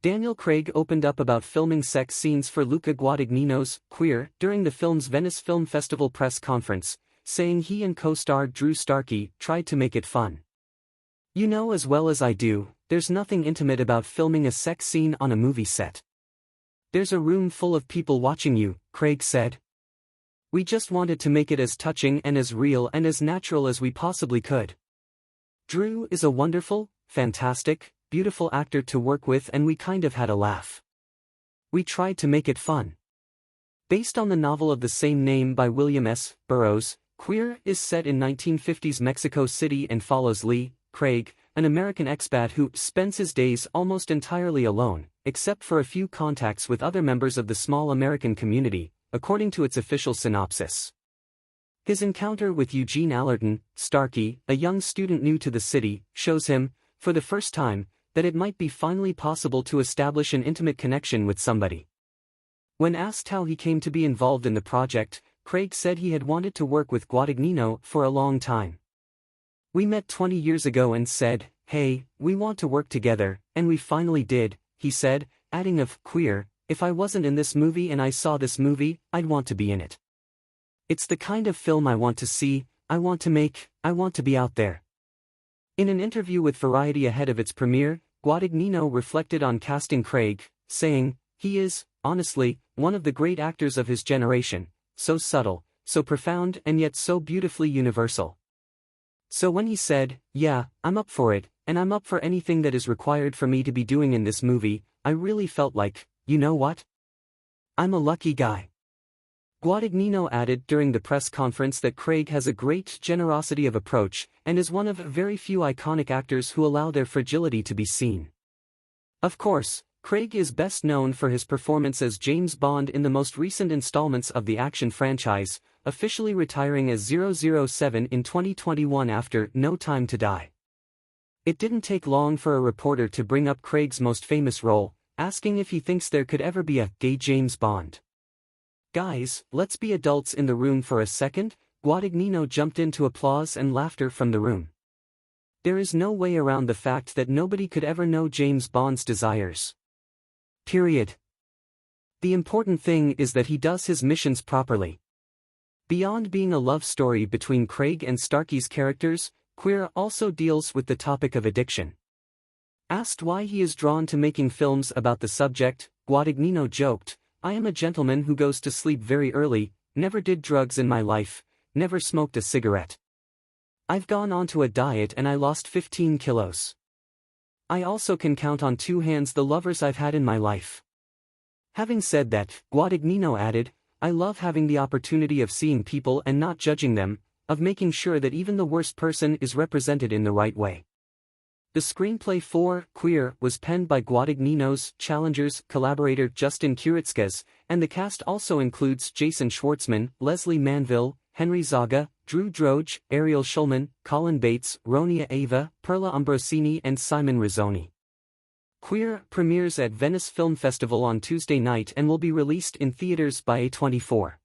Daniel Craig opened up about filming sex scenes for Luca Guadagnino's Queer during the film's Venice Film Festival press conference, saying he and co-star Drew Starkey tried to make it fun. "You know as well as I do, there's nothing intimate about filming a sex scene on a movie set. There's a room full of people watching you," Craig said. "We just wanted to make it as touching and as real and as natural as we possibly could. Drew is a wonderful, fantastic, beautiful actor to work with and we kind of had a laugh. We tried to make it fun." Based on the novel of the same name by William S. Burroughs, Queer is set in 1950s Mexico City and follows Lee Craig, an American expat who spends his days almost entirely alone, except for a few contacts with other members of the small American community, according to its official synopsis. His encounter with Eugene Allerton, Starkey, a young student new to the city, shows him, for the first time, that it might be finally possible to establish an intimate connection with somebody. When asked how he came to be involved in the project, Craig said he had wanted to work with Guadagnino for a long time. "We met 20 years ago and said, hey, we want to work together, and we finally did," he said, adding of Queer, "If I wasn't in this movie and I saw this movie, I'd want to be in it. It's the kind of film I want to see, I want to make, I want to be out there." In an interview with Variety ahead of its premiere, Guadagnino reflected on casting Craig, saying, "He is, honestly, one of the great actors of his generation, so subtle, so profound and yet so beautifully universal. So when he said, 'Yeah, I'm up for it, and I'm up for anything that is required for me to be doing in this movie,' I really felt like, you know what? I'm a lucky guy." Guadagnino added during the press conference that Craig has a great generosity of approach and is one of very few iconic actors who allow their fragility to be seen. Of course, Craig is best known for his performance as James Bond in the most recent installments of the action franchise, officially retiring as 007 in 2021 after No Time to Die. It didn't take long for a reporter to bring up Craig's most famous role, asking if he thinks there could ever be a gay James Bond. "Guys, let's be adults in the room for a second," Guadagnino jumped into applause and laughter from the room. "There is no way around the fact that nobody could ever know James Bond's desires. Period. The important thing is that he does his missions properly." Beyond being a love story between Craig and Starkey's characters, Queer also deals with the topic of addiction. Asked why he is drawn to making films about the subject, Guadagnino joked, "I am a gentleman who goes to sleep very early, never did drugs in my life, never smoked a cigarette. I've gone onto a diet and I lost 15 kilos. I also can count on two hands the lovers I've had in my life." Having said that, Guadagnino added, "I love having the opportunity of seeing people and not judging them, of making sure that even the worst person is represented in the right way." The screenplay for Queer was penned by Guadagnino's Challengers collaborator Justin Kuritzkes, and the cast also includes Jason Schwartzman, Leslie Manville, Henry Zaga, Drew Droege, Ariel Schulman, Colin Bates, Ronia Ava, Perla Ambrosini and Simon Rizzoni. Queer premieres at Venice Film Festival on Tuesday night and will be released in theaters by A24.